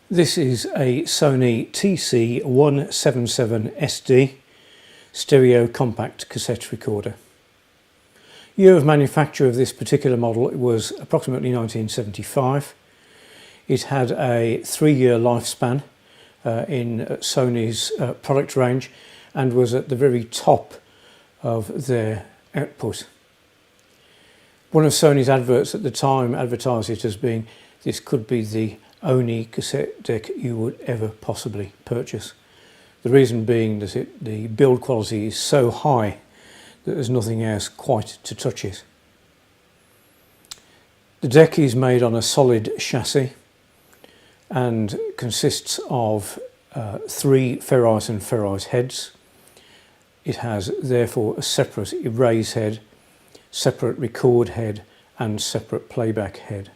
This is a Sony TC-177SD stereo compact cassette recorder. Year of manufacture of this particular model was approximately 1975. It had a 3-year lifespan in Sony's product range and was at the very top of their output. One of Sony's adverts at the time advertised it as being, this could be the only cassette deck you would ever possibly purchase. The reason being that the build quality is so high that there's nothing else quite to touch it. The deck is made on a solid chassis and consists of 3 ferrite and ferrite heads. It has therefore a separate erase head, separate record head and separate playback head.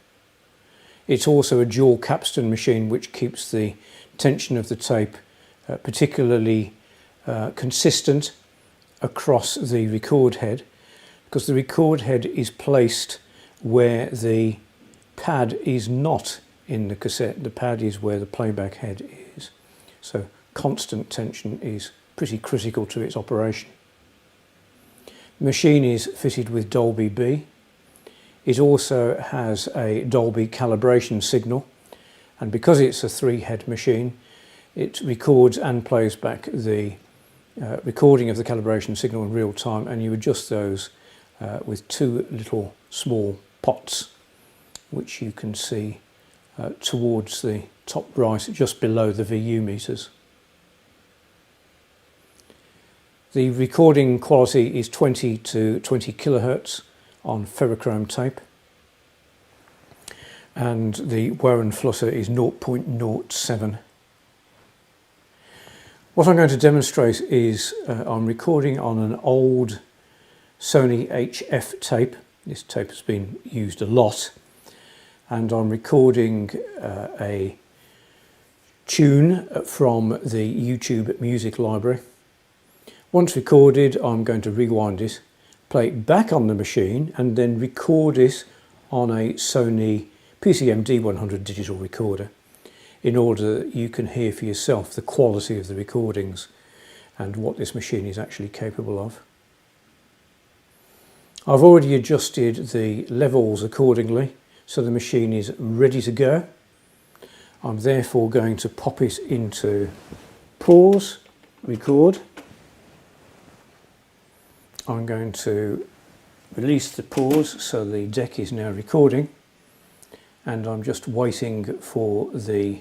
It's also a dual capstan machine which keeps the tension of the tape particularly consistent across the record head, because the record head is placed where the pad is not in the cassette. The pad is where the playback head is. So constant tension is pretty critical to its operation. The machine is fitted with Dolby-B. It also has a Dolby calibration signal, and because it's a 3-head machine, it records and plays back the recording of the calibration signal in real time, and you adjust those with 2 little small pots, which you can see towards the top right, just below the VU meters. The recording quality is 20 to 20 kilohertz on ferrochrome tape, and the wear and flutter is 0.07. What I'm going to demonstrate is I'm recording on an old Sony HF tape. This tape has been used a lot, and I'm recording a tune from the YouTube music library. Once recorded, I'm going to rewind it, play it back on the machine and then record it on a Sony PCM D100 digital recorder in order that you can hear for yourself the quality of the recordings and what this machine is actually capable of. I've already adjusted the levels accordingly, so the machine is ready to go. I'm therefore going to pop it into pause, record. I'm going to release the pause so the deck is now recording, and I'm just waiting for the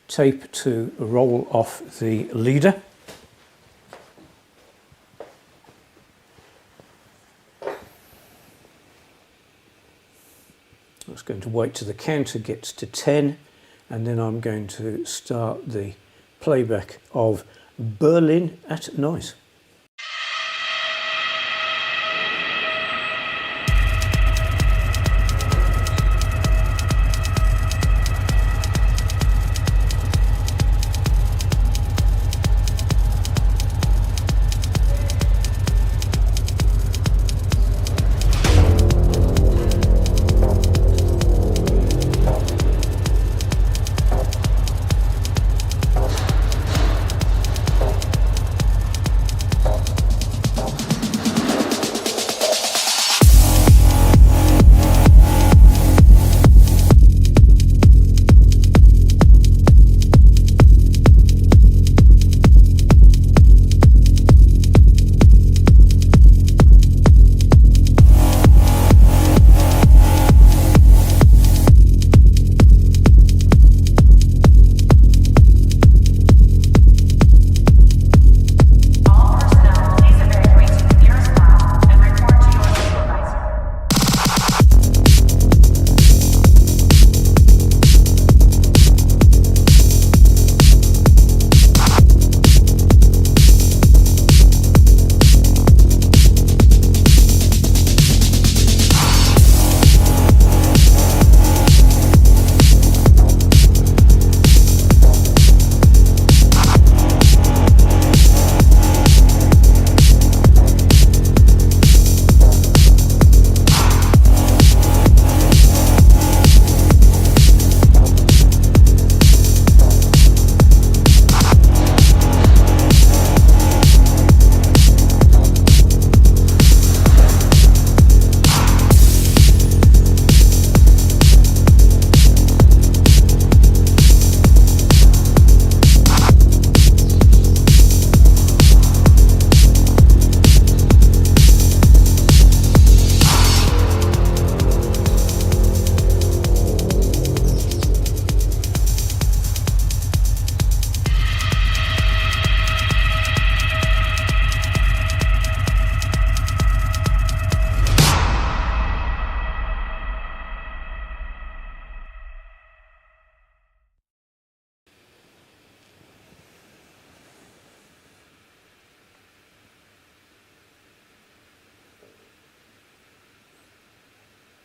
tape to roll off the leader. I'm just going to wait till the counter gets to 10, and then I'm going to start the playback of Berlin at Night.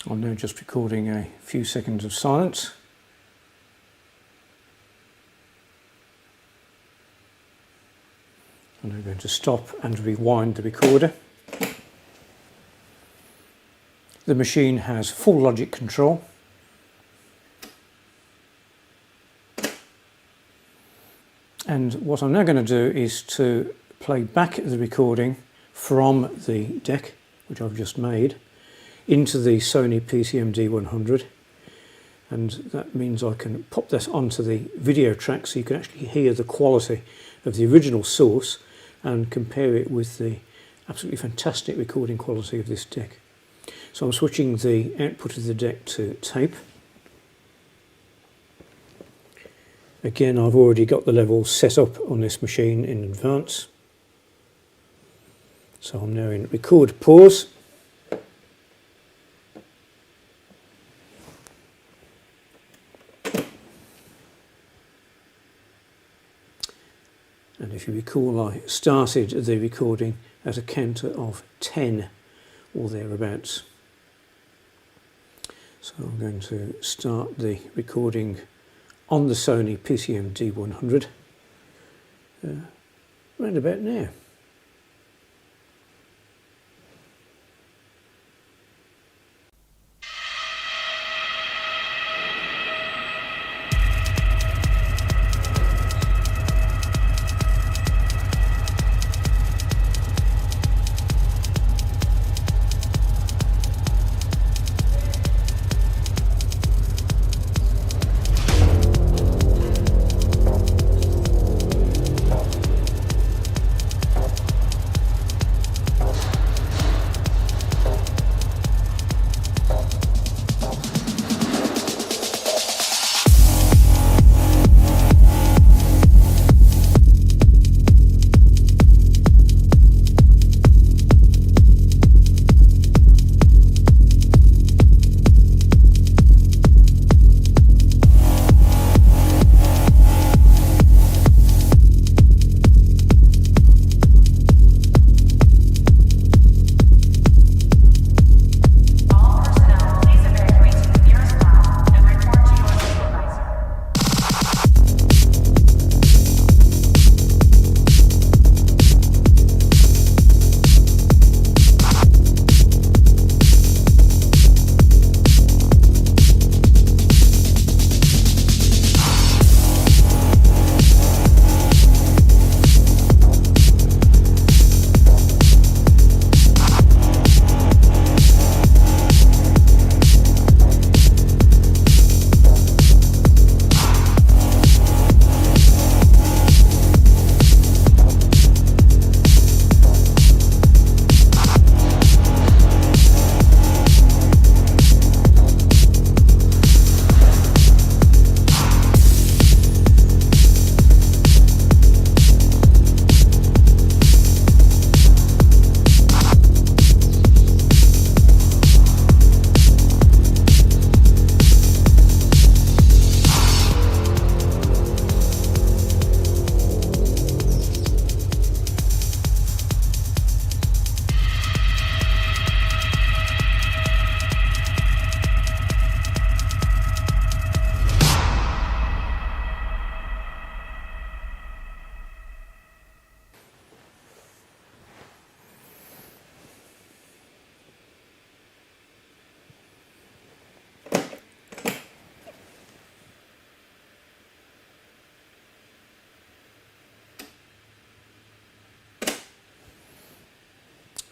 I'm now just recording a few seconds of silence. I'm now going to stop and rewind the recorder. The machine has full logic control. And what I'm now going to do is to play back the recording from the deck, which I've just made, into the Sony PCMD100. And that means I can pop this onto the video track so you can actually hear the quality of the original source and compare it with the absolutely fantastic recording quality of this deck. So I'm switching the output of the deck to tape. Again, I've already got the levels set up on this machine in advance. So I'm now in record pause. And if you recall, I started the recording at a counter of 10 or thereabouts. So I'm going to start the recording on the Sony PCMD100 round about now.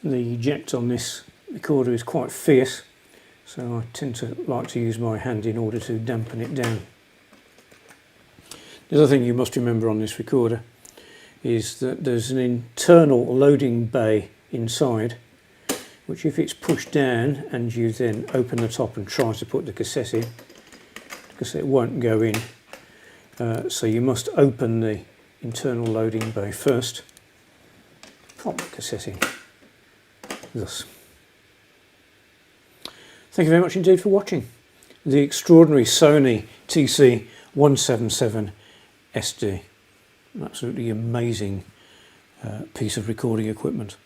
The eject on this recorder is quite fierce, so I tend to like to use my hand in order to dampen it down. The other thing you must remember on this recorder is that there's an internal loading bay inside, which if it's pushed down and you then open the top and try to put the cassette in, the cassette won't go in. So you must open the internal loading bay first, pop the cassette in, thus. Thank you very much indeed for watching the extraordinary Sony TC-177SD. An absolutely amazing piece of recording equipment.